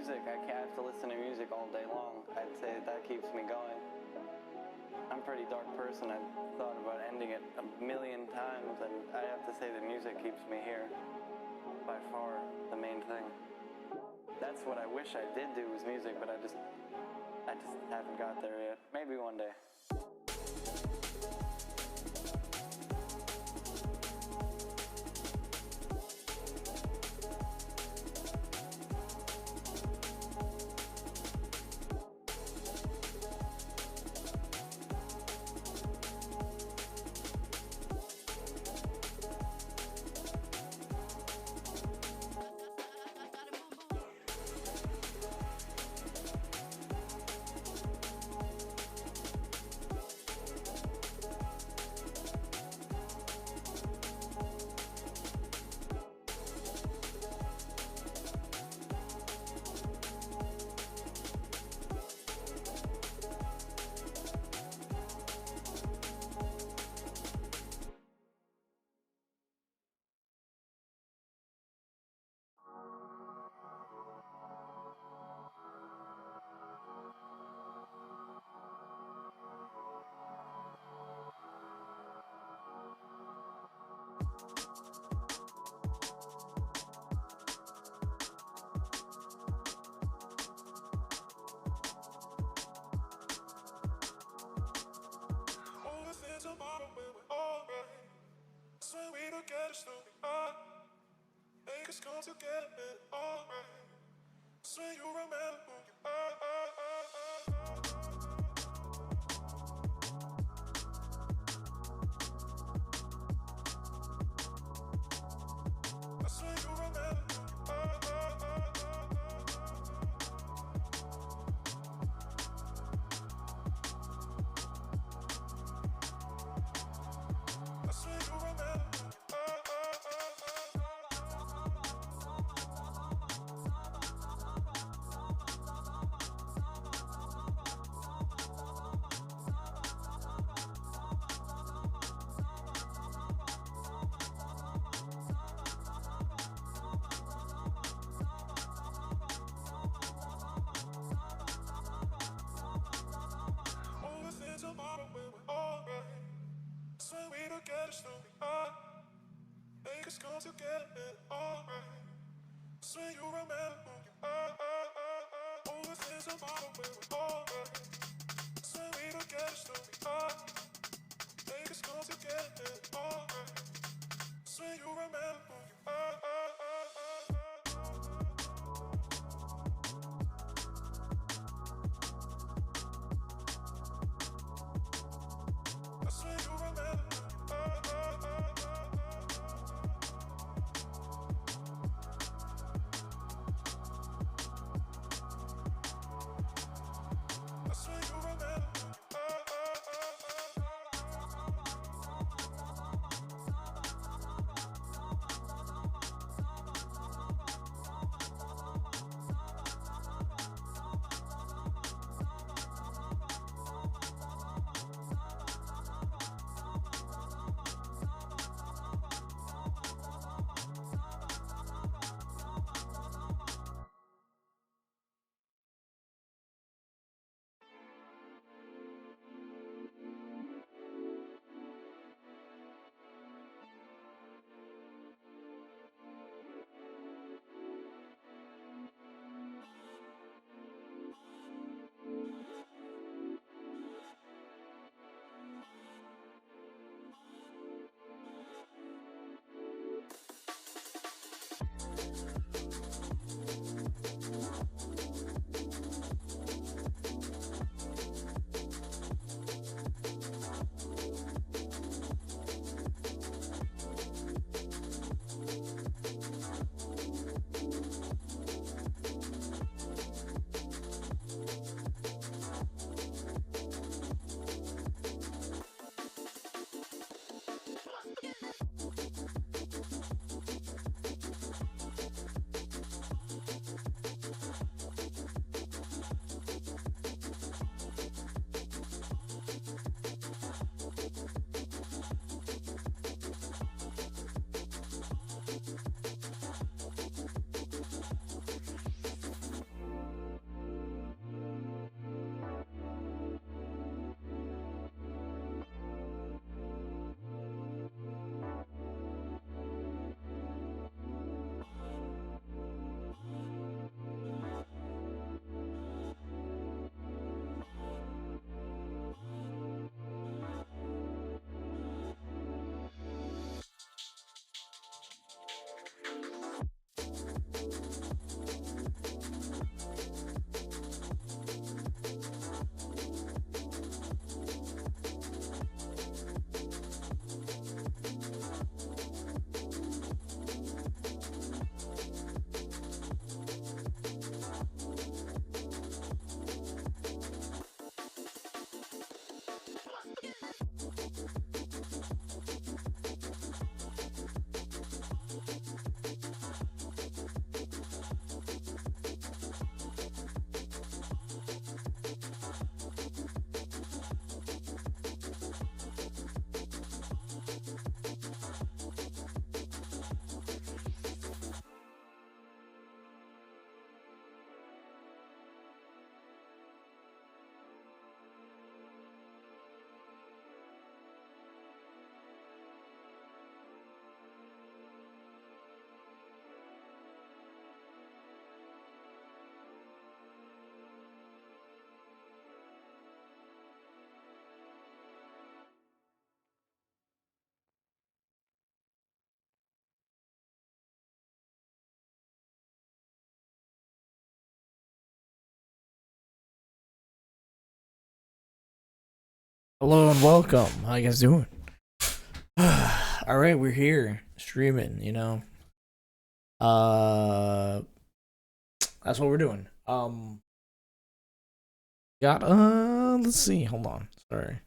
music. I have to listen to music all day long. I'd say that keeps me going. I'm a pretty dark person. I've thought about ending it a million times, and I have to say that music keeps me here. By far, the main thing. That's what I wish I did do was music, but I just haven't got there yet. Maybe one day. Tomorrow when we're alright, that's when we together still be on. Make us come together and alright. That's when you remember who you are. That's when you remember who you are. That's when you remember who you are. Tomorrow when we're alright, that's when we together still be on. Make us come together and alright. That's when you remember who you are. Oh, within tomorrow when we're alright, that's when we together still be on. Make us come together and alright. That's when you remember who you are. That's when you remember who you are. That's when you remember who you are. Hello and welcome. How you guys doing? All right, we're here streaming. Uh, that's what we're doing. Got let's see. Hold on. Sorry.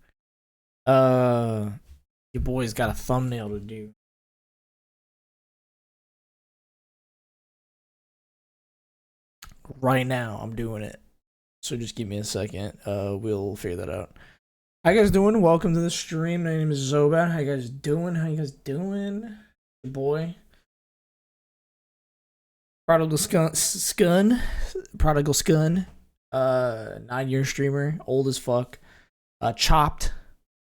Your boy's got a thumbnail to do right now. I'm doing it. So just give me a second. We'll figure that out. How you guys doing? Welcome to the stream. My name is Zobat. How you guys doing? Your boy. Prodigal Scun, 9-year streamer, old as fuck, chopped,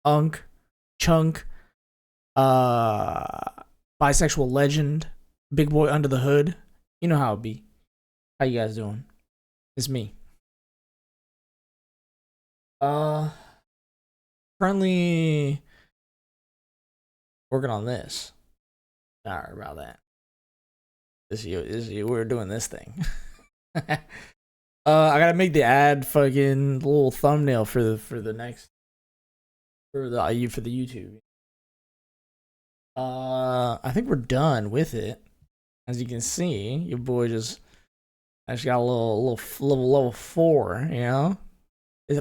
unk, chunk, bisexual legend, big boy under the hood. You know how it be. How you guys doing? It's me. Currently working on this. Sorry about that. We're doing this thing. I gotta make the ad fucking little thumbnail for the YouTube. I think we're done with it. As you can see, your boy actually got a little level 4.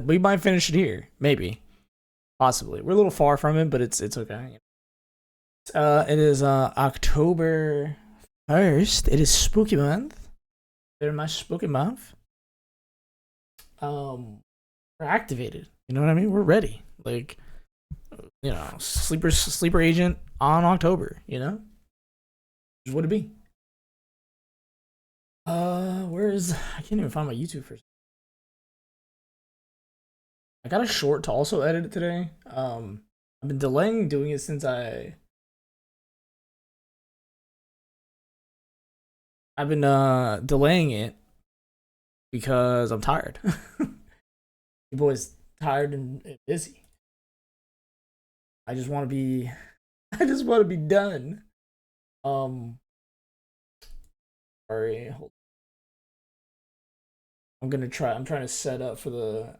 We might finish it here, maybe, possibly. We're a little far from it, but it's okay. It is October 1st. It is spooky month. Very much spooky month. We're activated. You know what I mean? We're ready. Like, sleeper agent on October. Just what it be. I can't even find my YouTube first. I got a short to also edit it today. I've been delaying doing it since I've been delaying it because I'm tired. Your boy's tired and busy. I just want to be done. Sorry. I'm trying to set up for the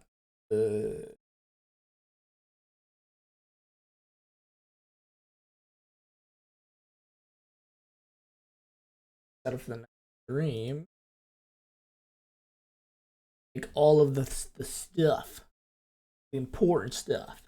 set up for the next stream. Like all of the stuff, the important stuff.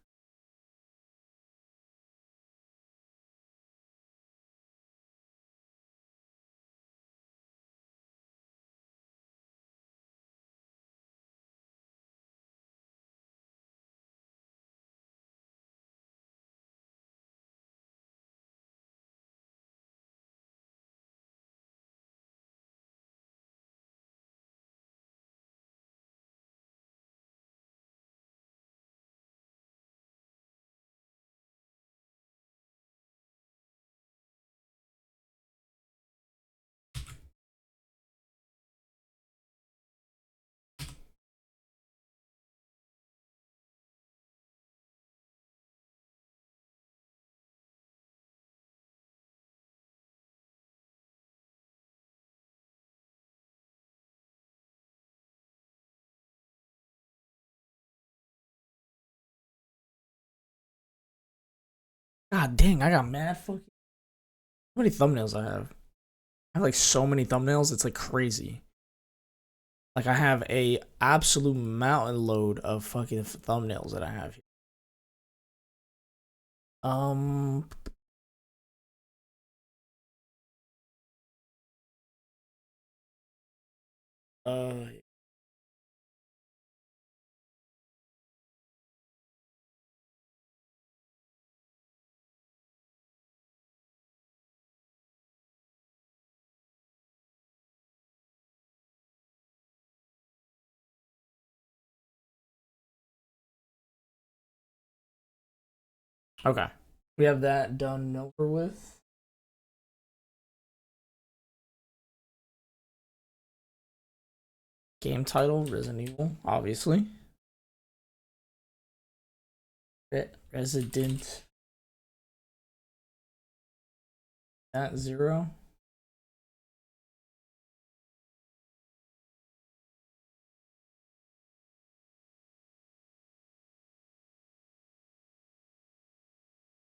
God dang, I got mad fucking. How many thumbnails I have? I have like so many thumbnails. It's like crazy. Like I have a absolute mountain load of fucking thumbnails that I have here. Um. Uh. Okay. We have that done and over with. Game title: Resident Evil, obviously. Resident at 0.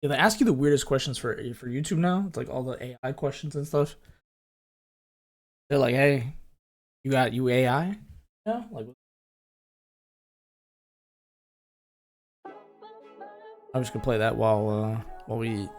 Yeah, they ask you the weirdest questions for YouTube now. It's like all the AI questions and stuff. They're like, "Hey, you AI?" Yeah, like I'm just gonna play that while we eat.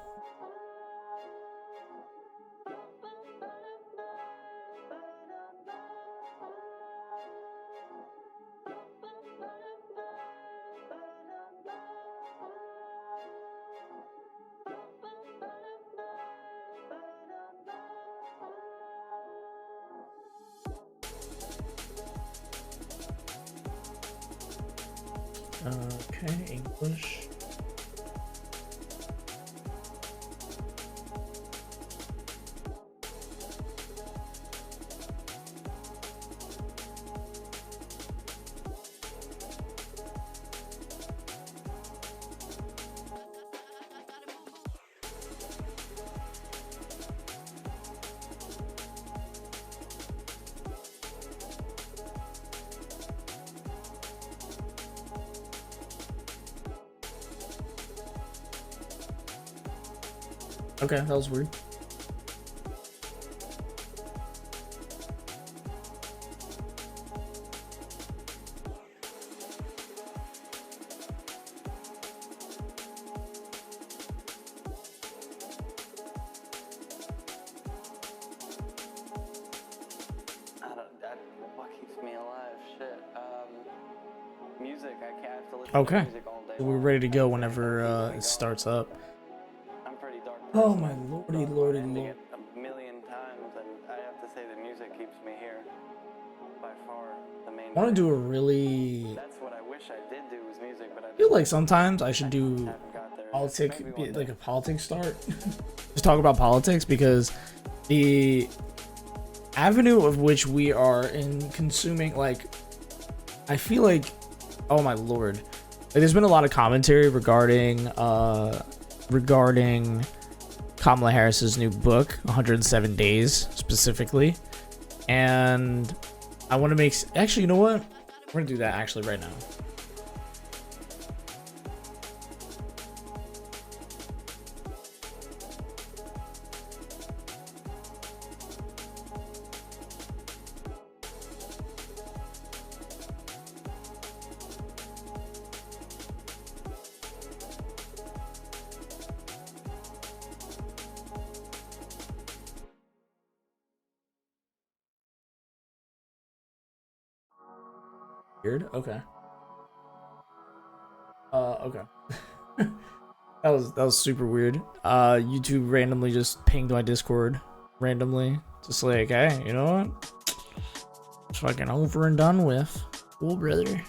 Okay, English. Okay, that was weird. What keeps me alive? Shit. Music. I have to listen Okay, to music all day so we're long. ready to go whenever it starts up. I'm pretty dark. Oh person. my lordy, lordy, Ending lord. it a million times, and I have to say the music keeps me here. By far, the main. I want to do a really. That's what I wish I did do was music, but I feel like sometimes I should do haven't got there. politics, Maybe one day. like a politics start. Just talk about politics because the avenue of which we are in consuming, like, I feel like, oh my lord, like, there's been a lot of commentary regarding Kamala Harris's new book, 107 Days specifically, and I want to make. Actually, you know what? We're gonna do that actually right now. Weird. Okay. Okay. That was super weird. YouTube randomly just pinged my Discord randomly, just like, hey, you know what? It's fucking over and done with. Cool, brother.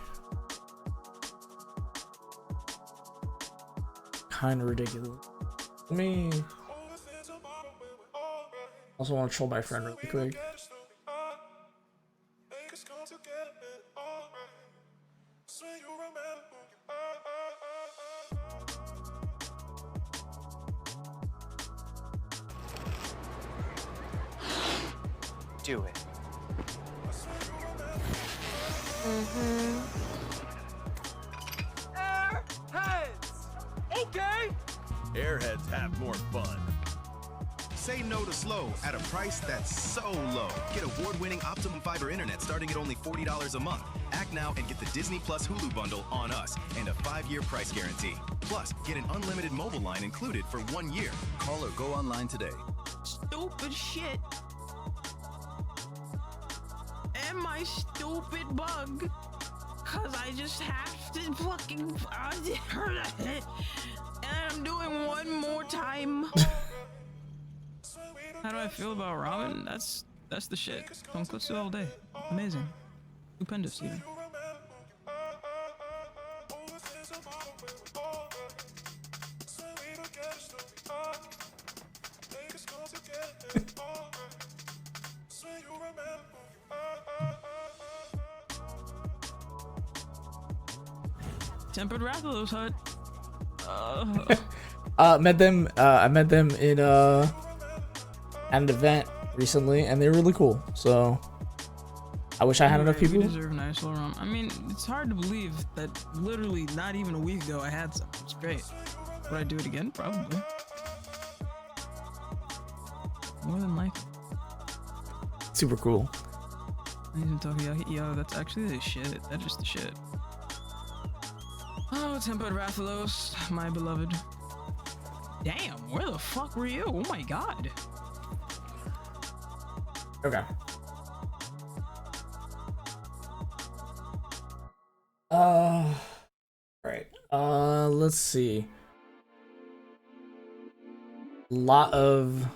Kind of ridiculous. Let me. Also want to troll my friend really quick. Do it. Airheads! Okay! Airheads have more fun. Say no to slow at a price that's so low. Get award-winning Optimum Fiber internet starting at only $40 a month. Act now and get the Disney Plus Hulu bundle on us and a 5-year price guarantee. Plus, get an unlimited mobile line included for 1 year. Call or go online today. Stupid shit. And my stupid bug. Cause I just have to fucking. And I'm doing one more time. How do I feel about ramen? That's the shit. Tonkotsu all day. Amazing. Stupendous even. Tempered Wrath of those hut. Met them. I met them in at an event recently, and they were really cool. So I wish I had enough people. We deserve nice little rum. I mean, it's hard to believe that literally not even a week ago I had some. It's great. Would I do it again? Probably. More than likely. Super cool. I even talking. Yo, that's actually the shit. That's just the shit. Oh, Tempered Rathalos, my beloved. Damn, where the fuck were you? Oh my god. Okay. Right. Let's see. Lot of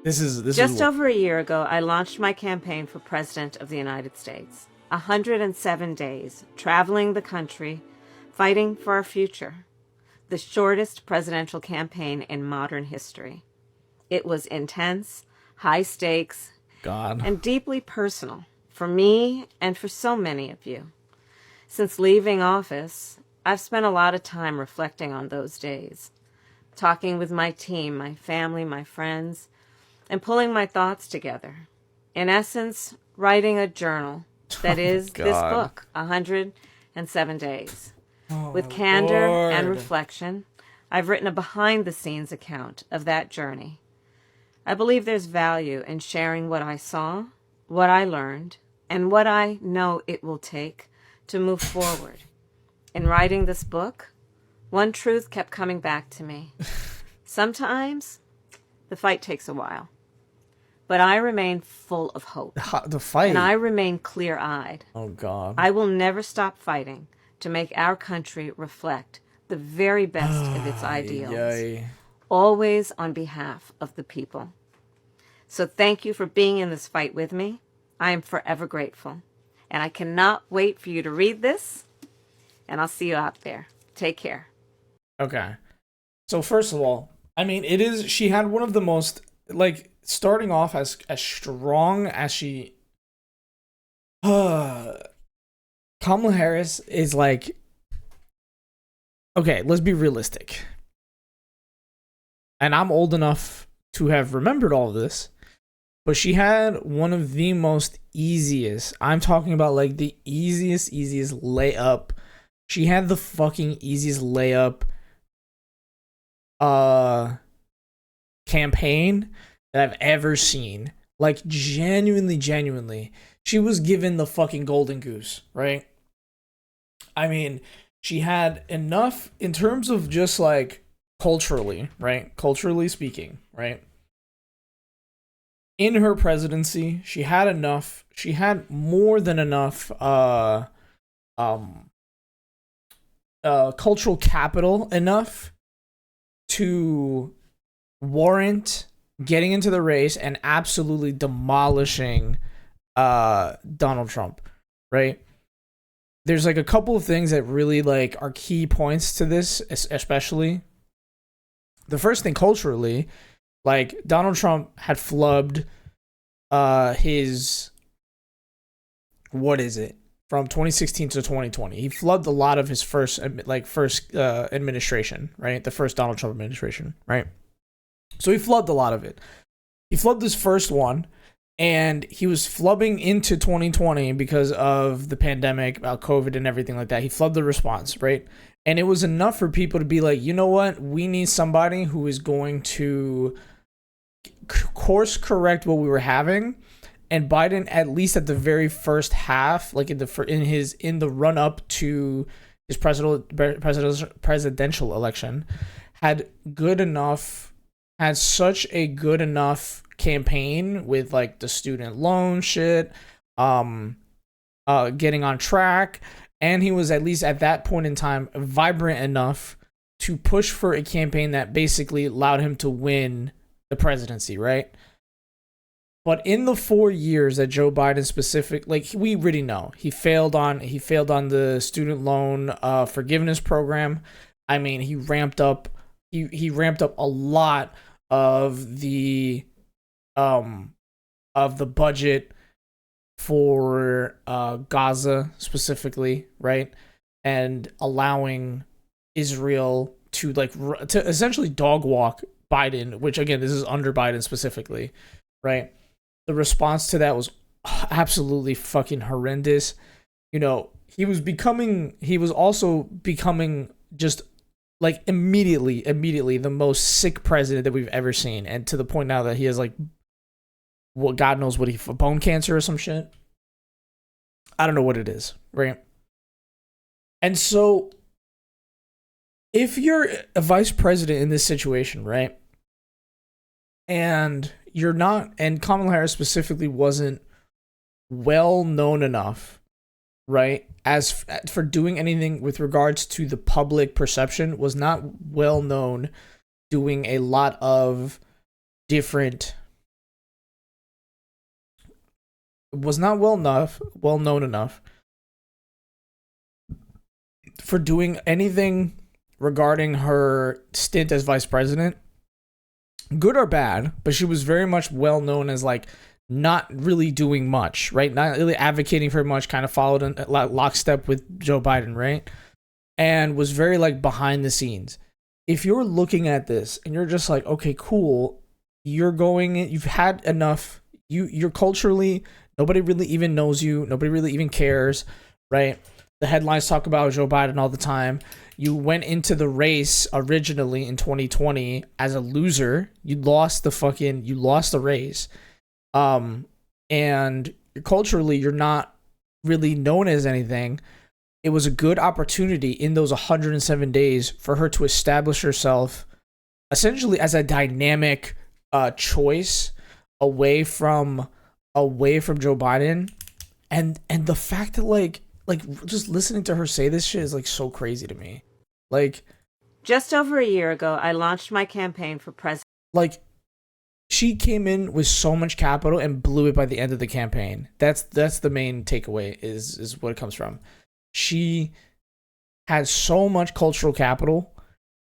This is Just over a year ago, I launched my campaign for President of the United States. 107 days, traveling the country, fighting for our future. The shortest presidential campaign in modern history. It was intense, high stakes, and deeply personal for me and for so many of you. Since leaving office, I've spent a lot of time reflecting on those days, talking with my team, my family, my friends, and pulling my thoughts together. In essence, writing a journal that is this book, 107 Days. With candor and reflection, I've written a behind-the-scenes account of that journey. I believe there's value in sharing what I saw, what I learned, and what I know it will take to move forward. In writing this book, one truth kept coming back to me. Sometimes, the fight takes a while. But I remain full of hope. The fight? And I remain clear-eyed. Oh, God. I will never stop fighting to make our country reflect the very best of its ideals. Always on behalf of the people. So thank you for being in this fight with me. I am forever grateful. And I cannot wait for you to read this. And I'll see you out there. Take care. Okay. So first of all, I mean, she had one of the most, like, starting off as strong as she... Kamala Harris is like... Okay, let's be realistic. And I'm old enough to have remembered all of this. But she had one of the most easiest... I'm talking about, like, the easiest layup. She had the fucking easiest layup campaign that I've ever seen. Like, genuinely. She was given the fucking golden goose, right? I mean, she had enough in terms of just, like, culturally, right? Culturally speaking, right? In her presidency, she had enough. She had more than enough cultural capital enough to warrant getting into the race and absolutely demolishing Donald Trump, right? There's like a couple of things that really like are key points to this, especially. The first thing culturally, like Donald Trump had flubbed his, what is it? From 2016 to 2020. He flubbed a lot of his first administration, right? The first Donald Trump administration, right? So he flubbed a lot of it. He flubbed his first one, and he was flubbing into 2020 because of the pandemic, about COVID and everything like that. He flubbed the response, right? And it was enough for people to be like, you know what? We need somebody who is going to course correct what we were having. And Biden, at least at the very first half, like in the run up to his presidential election, had such a good enough campaign with like the student loan shit, getting on track, and he was at least at that point in time vibrant enough to push for a campaign that basically allowed him to win the presidency, right? But in the 4 years that Joe Biden like we already know, he failed on the student loan forgiveness program. I mean, he ramped up a lot of the budget for Gaza specifically, right? And allowing Israel to essentially dog walk Biden, which again, this is under Biden specifically, right? the response to that was absolutely fucking horrendous. You know, he was also becoming just like immediately the most sick president that we've ever seen. And to the point now that he has like, what God knows what bone cancer or some shit. I don't know what it is, right? And so if you're a vice president in this situation, right? And you're not, and Kamala Harris specifically wasn't well known enough, right? As for doing anything with regards to the public perception, was not well known, doing a lot of different, was not well known enough for doing anything regarding her stint as vice president, good or bad, but she was very much well known as like not really doing much, right? Not really advocating for much, kind of followed in lockstep with Joe Biden, right? And was very like behind the scenes. If you're looking at this and you're just like, okay, cool, you've had enough, you're culturally, nobody really even knows you, nobody really even cares, right? The headlines talk about Joe Biden all the time. You went into the race originally in 2020 as a loser. You lost the race. And culturally, you're not really known as anything. It was a good opportunity in those 107 days for her to establish herself essentially as a dynamic choice away from Joe Biden. And the fact that like just listening to her say this shit is like so crazy to me. Like, just over a year ago, I launched my campaign for president. Like, she came in with so much capital and blew it by the end of the campaign. That's the main takeaway is what it comes from. She had so much cultural capital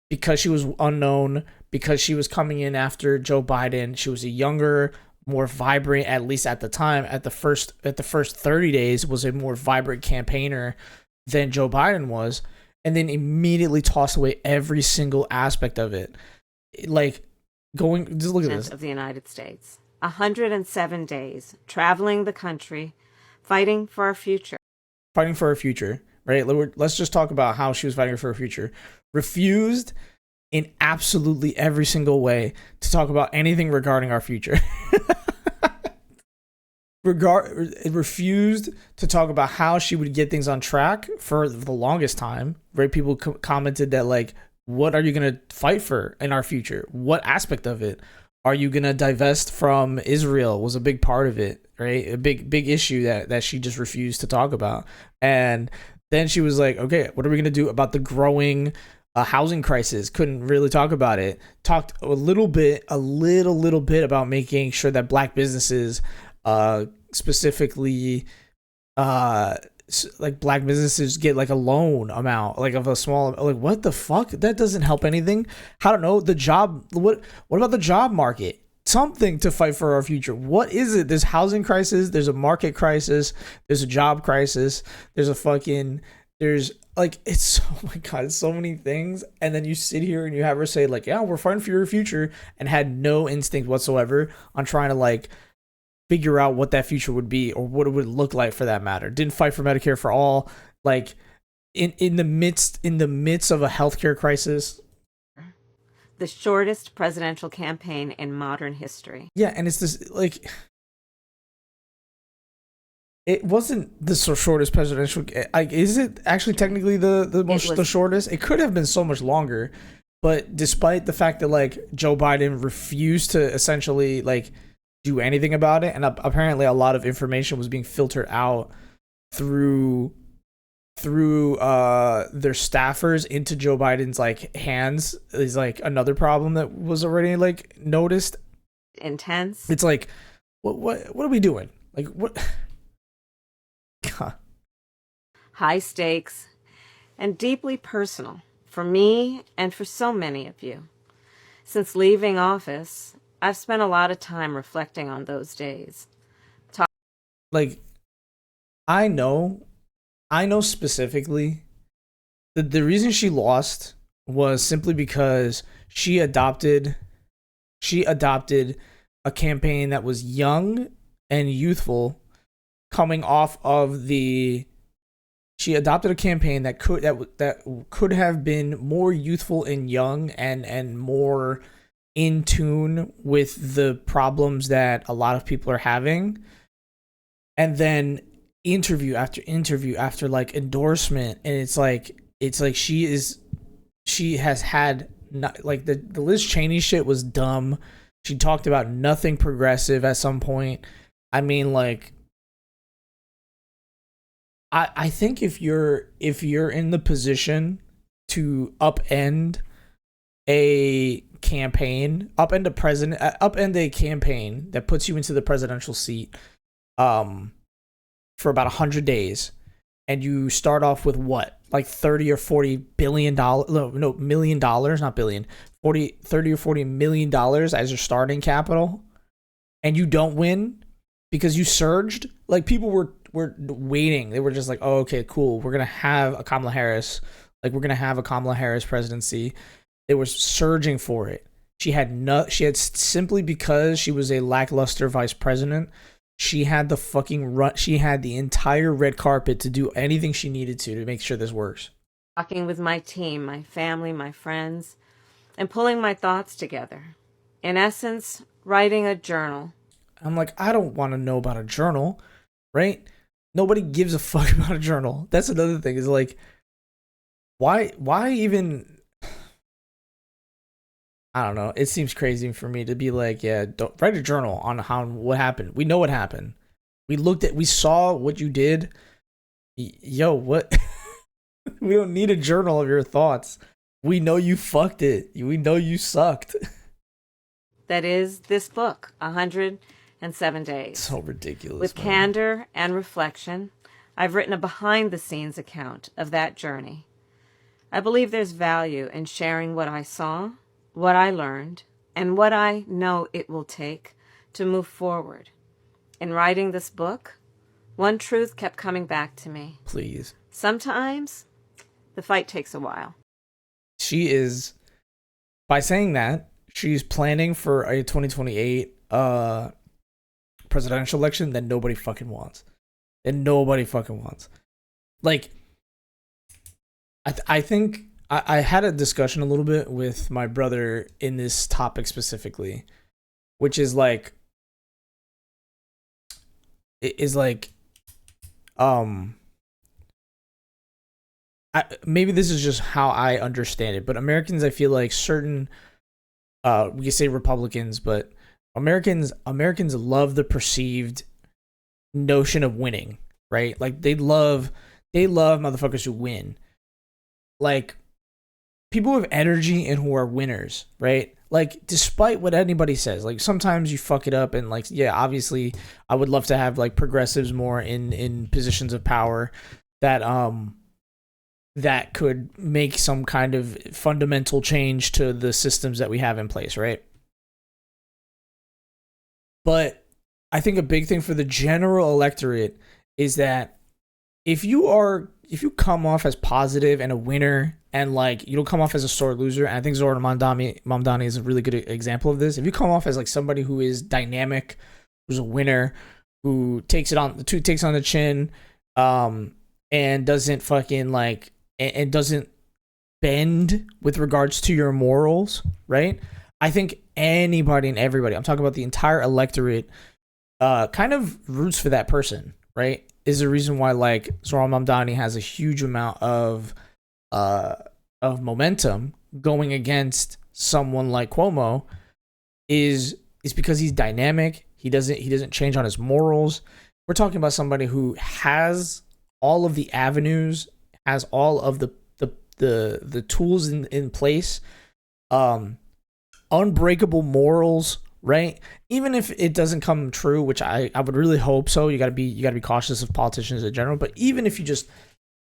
because she was unknown, because she was coming in after Joe Biden. She was a younger, more vibrant, at least at the time, at the first 30 days, was a more vibrant campaigner than Joe Biden was, and then immediately tossed away every single aspect of it. Like, just look at this. Of the United States. 107 days, traveling the country, fighting for our future. Fighting for her future, right? Let's just talk about how she was fighting for her future. Refused in absolutely every single way to talk about anything regarding our future. Refused to talk about how she would get things on track for the longest time, right? People commented that, like, what are you going to fight for in our future? What aspect of it? Are you going to divest from Israel? Was a big part of it, right? A big issue that she just refused to talk about. And then she was like, okay, what are we going to do about the growing housing crisis? Couldn't really talk about it. Talked a little bit about making sure that black businesses, specifically, like black businesses get like a loan amount, like of a small, like what the fuck? That doesn't help anything. I don't know. The job, what about the job market? Something to fight for our future. What is it? There's housing crisis. There's a market crisis. There's a job crisis. There's like, it's, oh my God, it's so many things. And then you sit here and you have her say like, yeah, we're fighting for your future, and had no instinct whatsoever on trying to like figure out what that future would be or what it would look like for that matter. Didn't fight for Medicare for all, like in the midst of a healthcare crisis. The shortest presidential campaign in modern history. Yeah, and it's this, like, it wasn't the shortest presidential, like, is it actually technically the shortest? It could have been so much longer, but despite the fact that like Joe Biden refused to essentially like do anything about it, and apparently a lot of information was being filtered out through their staffers into Joe Biden's like hands, is like another problem that was already like noticed. Intense. It's like, what are we doing? Like, what? God. High stakes and deeply personal for me and for so many of you. Since leaving office, I've spent a lot of time reflecting on those days. Like, I know specifically that the reason she lost was simply because she adopted a campaign that was young and youthful coming off of she adopted a campaign that could have been more youthful and young and more in tune with the problems that a lot of people are having. And then interview after like endorsement, and it's like she has had not, like the Liz Cheney shit was dumb. She talked about nothing progressive at some point. I mean, like, I think if you're in the position to upend a campaign, upend a campaign that puts you into the presidential seat, for about 100 days, and you start off with what, like 30 or 40 billion dollars, no, million dollars, not billion, 30 or 40 million dollars as your starting capital, and you don't win because you surged. Like, people were waiting. They were just like, oh, okay, cool, we're gonna have a Kamala Harris, presidency. They were surging for it. She had simply because she was a lackluster vice president, she had the entire red carpet to do anything she needed to make sure this works. Talking with my team, my family, my friends, and pulling my thoughts together. In essence, writing a journal. I'm like, I don't want to know about a journal, right? Nobody gives a fuck about a journal. That's another thing, is like, why even... I don't know. It seems crazy for me to be like, yeah, don't write a journal on what happened. We know what happened. We saw what you did. Yo, what? We don't need a journal of your thoughts. We know you fucked it. We know you sucked. That is this book, 107 Days. So ridiculous. With candor and reflection, I've written a behind-the-scenes account of that journey. I believe there's value in sharing what I saw, what I learned, and what I know it will take to move forward. In writing this book, one truth kept coming back to me. Please. Sometimes the fight takes a while. She is, by saying that, she's planning for a 2028 presidential election that nobody fucking wants. Like, I think I had a discussion a little bit with my brother in this topic specifically, which is like, maybe this is just how I understand it, but Americans, I feel like certain, we can say Republicans, but Americans love the perceived notion of winning, right? Like, they love motherfuckers who win. Like, people with energy and who are winners, right? Like, despite what anybody says, like, sometimes you fuck it up, and like, yeah, obviously I would love to have like progressives more in positions of power that that could make some kind of fundamental change to the systems that we have in place, right? But I think a big thing for the general electorate is that if you come off as positive and a winner, and like, you don't come off as a sore loser, and I think Zohran Mamdani is a really good example of this. If you come off as like somebody who is dynamic, who's a winner, who takes on the chin, and doesn't fucking like, and doesn't bend with regards to your morals, right? I think anybody and everybody, I'm talking about the entire electorate, kind of roots for that person, right? Is the reason why like Zohran Mamdani has a huge amount of momentum going against someone like Cuomo is because he's dynamic. He doesn't change on his morals. We're talking about somebody who has all of the avenues, has all of the tools in place, unbreakable morals, right? Even if it doesn't come true, which I would really hope so. You gotta be cautious of politicians in general. But even if you just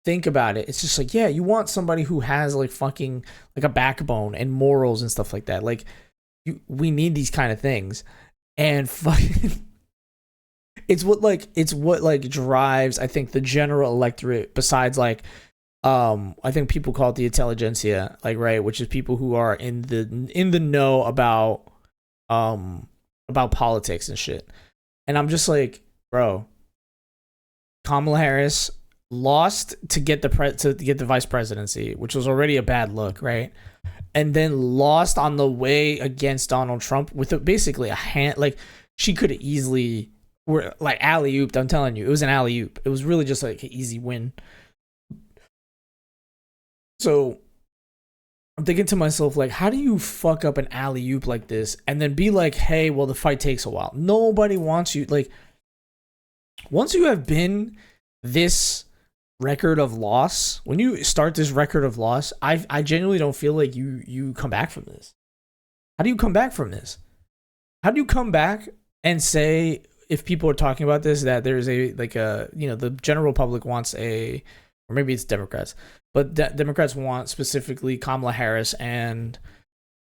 think about it, it's just like, yeah, you want somebody who has like fucking like a backbone and morals and stuff like that. Like, we need these kind of things, and fucking it's what drives, I think, the general electorate, besides like, I think people call it the intelligentsia, like, right, which is people who are in the know about politics and shit. And I'm just like, bro, Kamala Harris lost to get the vice presidency, which was already a bad look, right? And then lost on the way against Donald Trump with basically a hand. Like, she could have easily like alley-ooped. I'm telling you, it was an alley-oop. It was really just like an easy win. So I'm thinking to myself, like, how do you fuck up an alley-oop like this and then be like, hey, well, the fight takes a while. Nobody wants you. Like, once you have been this record of loss, when you start this record of loss, I genuinely don't feel like you come back from this. How do you come back from this? How do you come back and say, if people are talking about this, that there's the general public wants or maybe it's Democrats, but Democrats want specifically Kamala Harris, and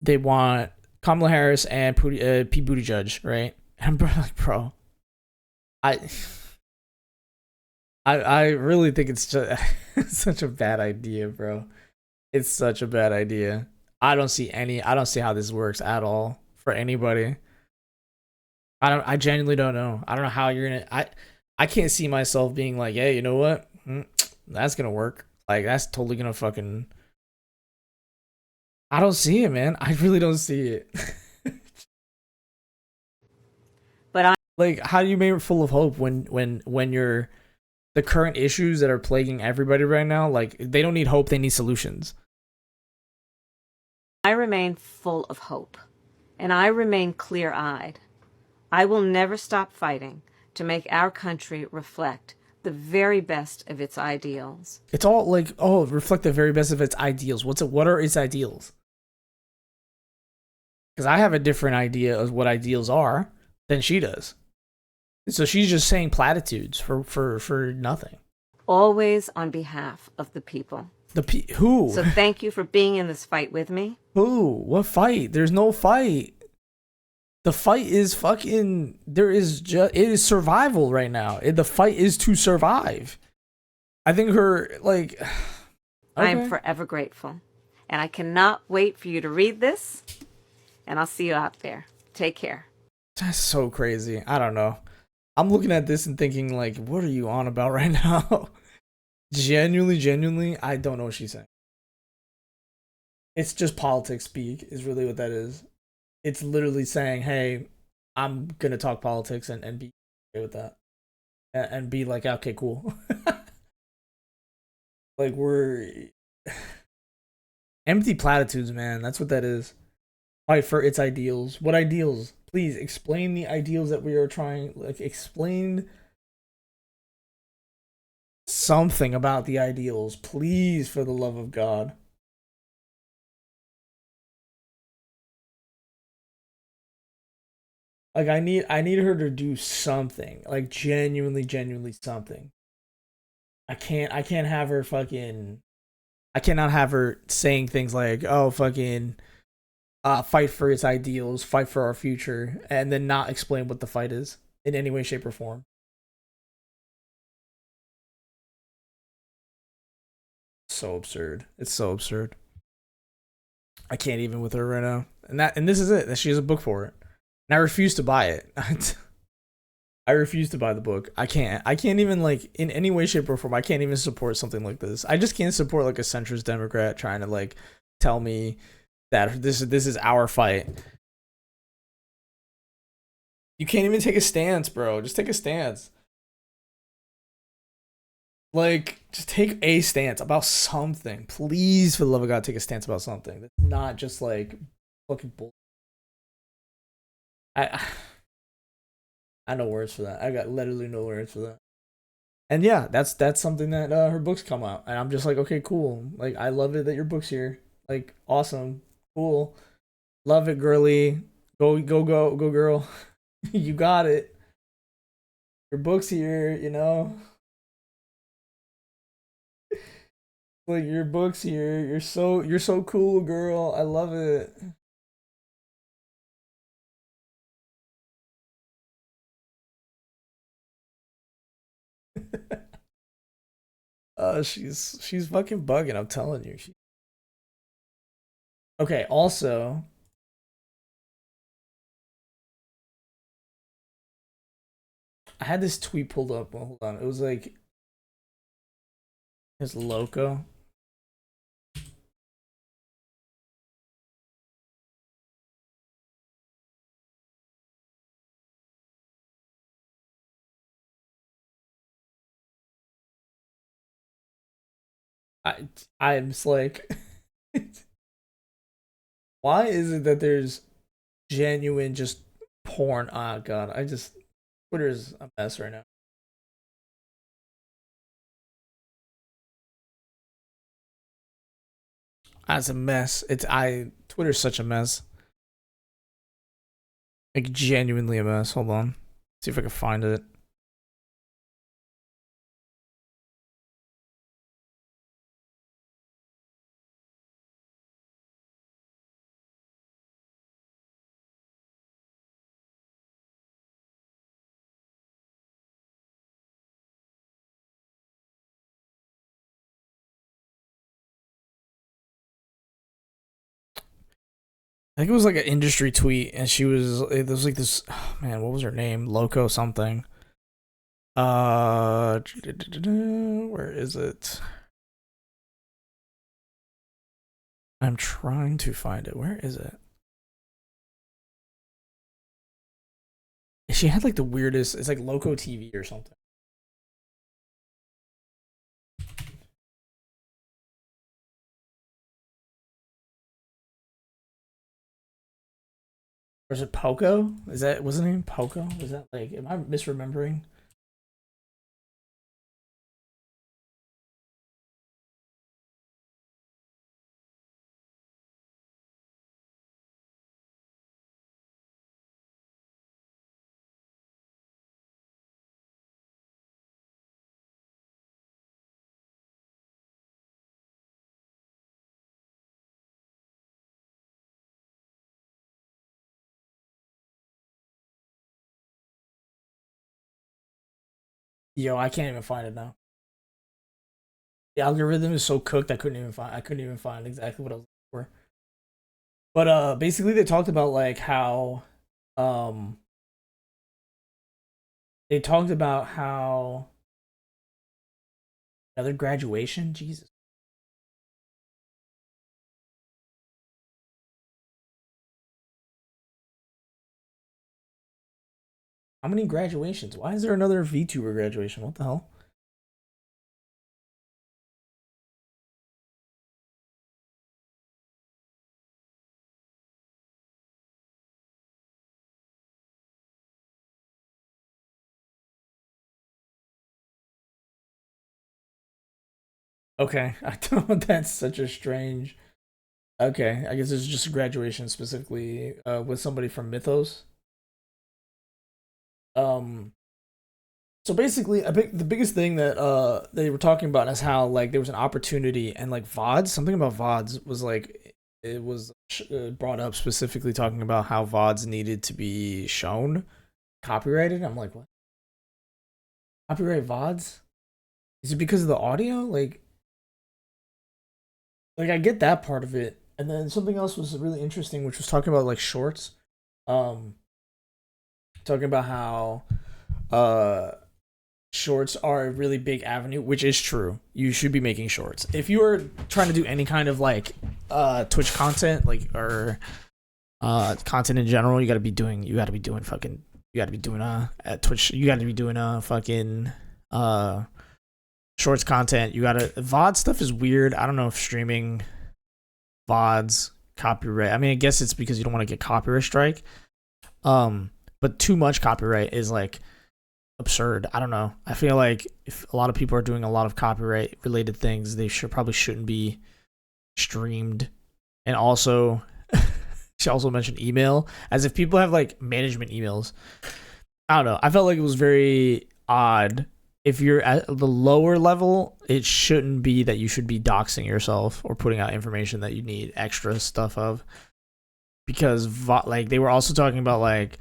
they want Kamala Harris and Pete Buttigieg, right? And bro, I really think it's just such a bad idea, bro. It's such a bad idea. I don't see how this works at all for anybody. I genuinely don't know. I don't know how you're gonna. I can't see myself being like, hey, you know what? That's gonna work. Like, that's totally gonna fucking. I don't see it, man. I really don't see it. But like, how do you make it full of hope when you're the current issues that are plaguing everybody right now? Like, they don't need hope; they need solutions. I remain full of hope, and I remain clear-eyed. I will never stop fighting to make our country reflect the very best of its ideals. It's all like, reflect the very best of its ideals. What are its ideals? Because I have a different idea of what ideals are than she does. So she's just saying platitudes for nothing. Always on behalf of the people. Who? So thank you for being in this fight with me. Who? What fight? There's no fight. The fight is fucking. It is survival right now. The fight is to survive. I think her, like. Okay. I am forever grateful. And I cannot wait for you to read this. And I'll see you out there. Take care. That's so crazy. I don't know. I'm looking at this and thinking, like, what are you on about right now? Genuinely, I don't know what she's saying. It's just politics speak, is really what that is. It's literally saying, hey, I'm going to talk politics and be okay with that. And be like, okay, cool. Like, we're empty platitudes, man. That's what that is. Fight for its ideals. What ideals? Please explain the ideals that we are trying. Like, explain something about the ideals, please, for the love of God. Like, I need her to do something, like genuinely something. I can't have her fucking. I cannot have her saying things like, "Oh, fucking, fight for its ideals, fight for our future," and then not explain what the fight is in any way, shape, or form. So absurd. It's so absurd. I can't even with her right now. And this is it. She has a book for it. And I refuse to buy it. I refuse to buy the book. I can't even, like, in any way, shape, or form, I can't even support something like this. I just can't support, like, a centrist Democrat trying to, like, tell me that this is our fight. You can't even take a stance, bro. Just take a stance. Like, just take a stance about something. Please, for the love of God, take a stance about something. That's not just, like, fucking bull. I no words for that. I got literally no words for that. And yeah, that's something that her books come out, and I'm just like, okay, cool. Like, I love it that your book's here. Like, awesome, cool, love it, girly. Go, girl. You got it. Your book's here, you know. Like, your book's here. You're so cool, girl. I love it. She's fucking bugging, I'm telling you. Okay, also, I had this tweet pulled up. Well, hold on. It was like it's loco. I'm just like, why is it that there's genuine just porn? Oh god, Twitter's a mess right now. That's a mess. Twitter's such a mess. Like genuinely a mess. Hold on. See if I can find it. I think it was like an industry tweet, and there was like this, oh man, what was her name? Loco something. Where is it? I'm trying to find it. Where is it? She had like the weirdest, it's like Loco TV or something. Or is it Poco? Was the name Poco? Was that like, am I misremembering? Yo, I can't even find it now. The algorithm is so cooked I couldn't even find exactly what I was looking for. But basically they talked about like how they talked about how another graduation? Jesus. How many graduations? Why is there another VTuber graduation? What the hell? Okay, I don't. That's such a strange. Okay, I guess it's just a graduation specifically with somebody from Mythos. Um, so basically, the biggest thing that they were talking about is how like there was an opportunity and like VODs, something about VODs was like it was brought up specifically talking about how VODs needed to be shown copyrighted. I'm like, what? Copyright VODs? Is it because of the audio? Like I get that part of it, and then something else was really interesting, which was talking about like shorts. Um, talking about how shorts are a really big avenue, which is true. You should be making shorts if you are trying to do any kind of like Twitch content, like or content in general. You got to be doing fucking. You got to be doing at Twitch. You got to be doing fucking shorts content. You gotta VOD stuff is weird. I don't know if streaming VODs copyright. I mean, I guess it's because you don't want to get copyright strike. But too much copyright is like absurd. I don't know. I feel like if a lot of people are doing a lot of copyright related things, they probably shouldn't be streamed. And also, she also mentioned email, as if people have like management emails. I don't know. I felt like it was very odd. If you're at the lower level, it shouldn't be that you should be doxing yourself or putting out information that you need extra stuff of. Because like they were also talking about like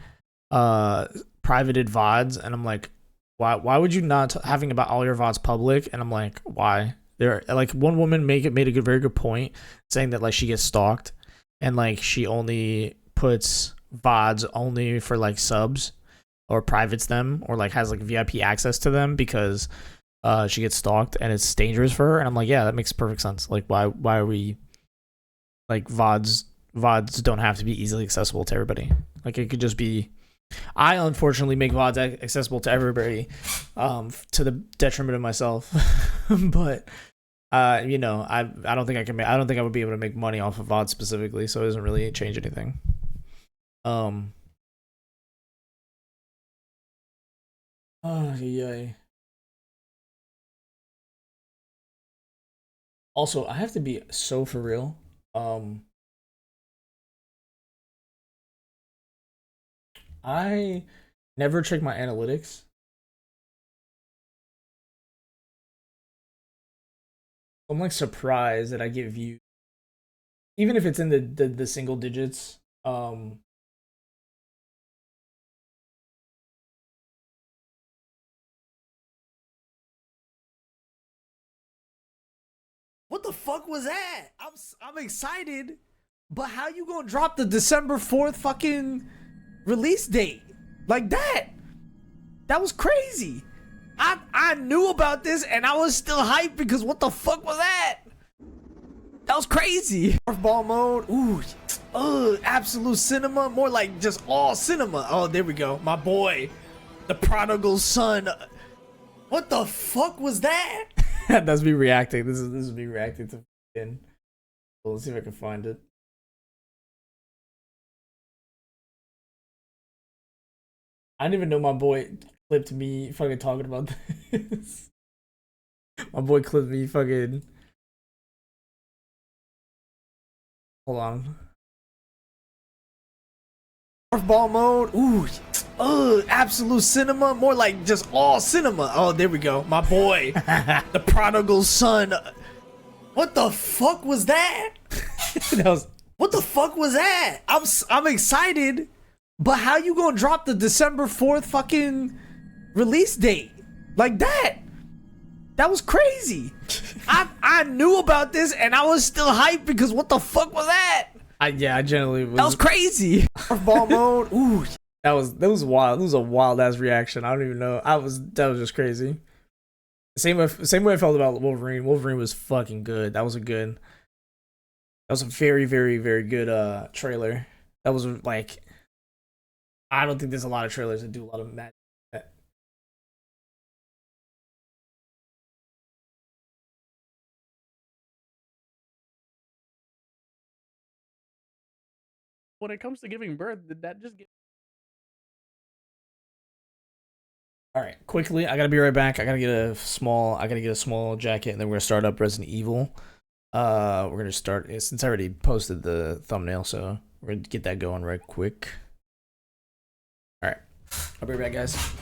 privated VODs, and I'm like, why would you not having about all your VODs public? And I'm like, why? There like one woman made a very good point saying that like she gets stalked and like she only puts VODs only for like subs or privates them or like has like VIP access to them because she gets stalked and it's dangerous for her. And I'm like, yeah, that makes perfect sense. Like, why are we like VODs don't have to be easily accessible to everybody. Like it could just be. I unfortunately make VODs accessible to everybody, to the detriment of myself. But you know, I don't think I can. I don't think I would be able to make money off of VODs specifically, so it doesn't really change anything. Oh yeah. Also, I have to be so for real. I never check my analytics. I'm like surprised that I get views, even if it's in the single digits. What the fuck was that? I'm excited, but how you gonna drop the December 4th fucking release date like that? That was crazy. I knew about this and I was still hyped because what the fuck was that? That was crazy. Ball mode. Ooh. Absolute cinema. More like just all cinema. Oh, there we go. My boy. The prodigal son. What the fuck was that? That's me reacting. This is me reacting to fucking. Well, let's see if I can find it. I didn't even know my boy clipped me fucking talking about this. My boy clipped me fucking. Hold on. Ball mode. Ooh. Absolute cinema. More like just all cinema. Oh, there we go. My boy. The prodigal son. What the fuck was that? That was. What the fuck was that? I'm excited, but how you gonna drop the December 4th fucking release date like that? That was crazy. I knew about this and I was still hyped because what the fuck was that? I generally was. That was crazy. Ball mode. Ooh. That was wild. That was a wild ass reaction. I don't even know. That was just crazy. Same way I felt about Wolverine. Wolverine was fucking good. That was a very, very, very good trailer. That was like, I don't think there's a lot of trailers that do a lot of magic. When it comes to giving birth, did that just get? All right, quickly, I gotta be right back. I gotta get a small jacket, and then we're gonna start up Resident Evil. We're gonna start since I already posted the thumbnail, so we're gonna get that going right quick. All right, I'll be right back, guys.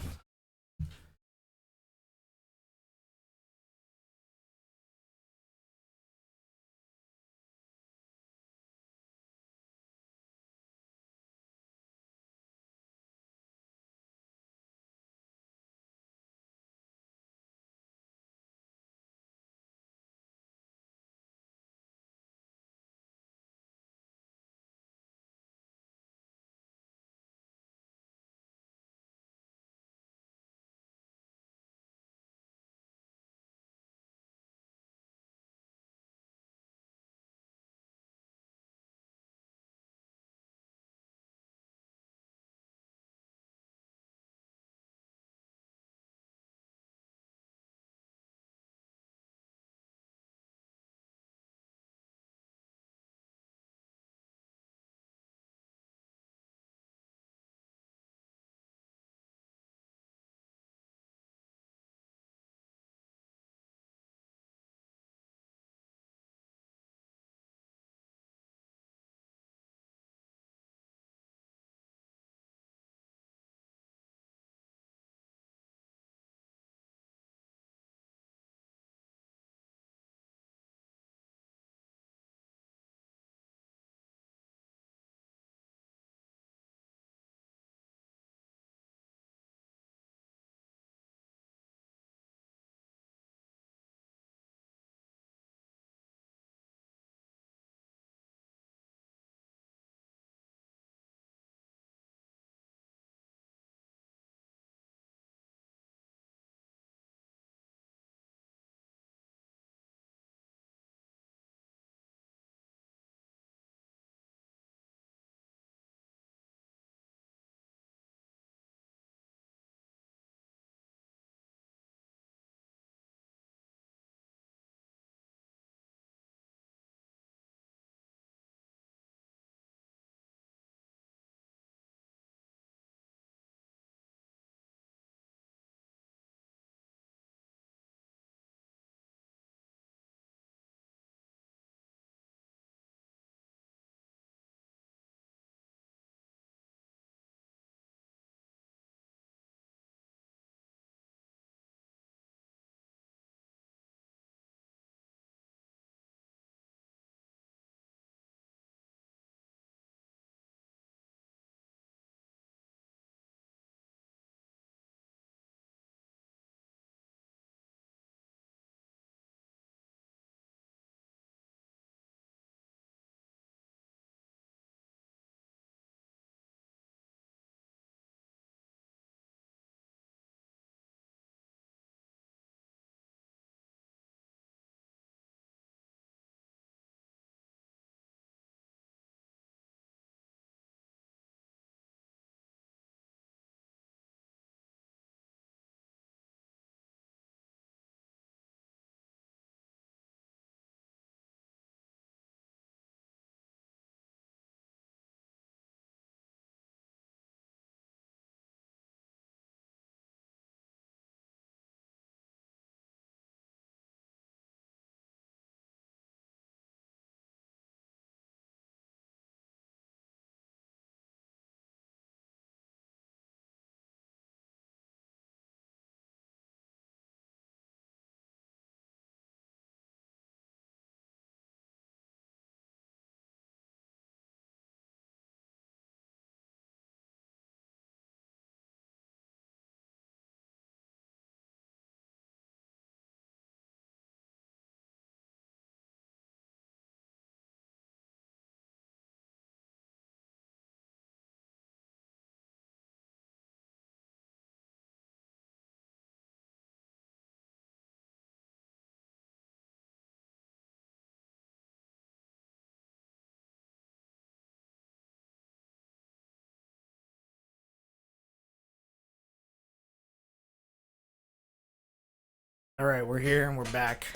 All right, we're here and we're back.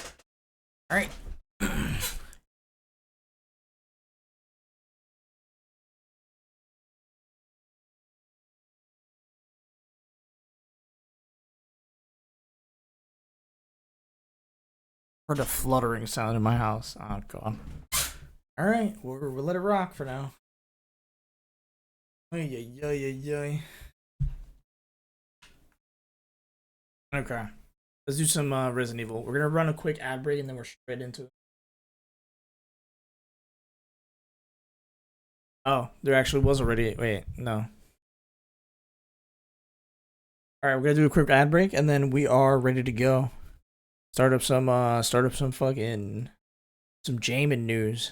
All right. Heard a fluttering sound in my house. Oh god. All right, we'll let it rock for now. Okay. Let's do some Resident Evil. We're gonna run a quick ad break and then we're straight into it. Oh, there actually was already. Wait, no. All right, we're gonna do a quick ad break and then we are ready to go. Start up some fucking some Jamin news.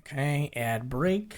Okay, ad break.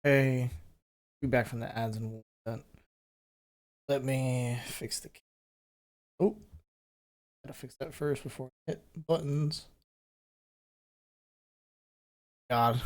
Hey, be back from the ads and that. Let me fix the. Oh, gotta fix that first before I hit buttons. God.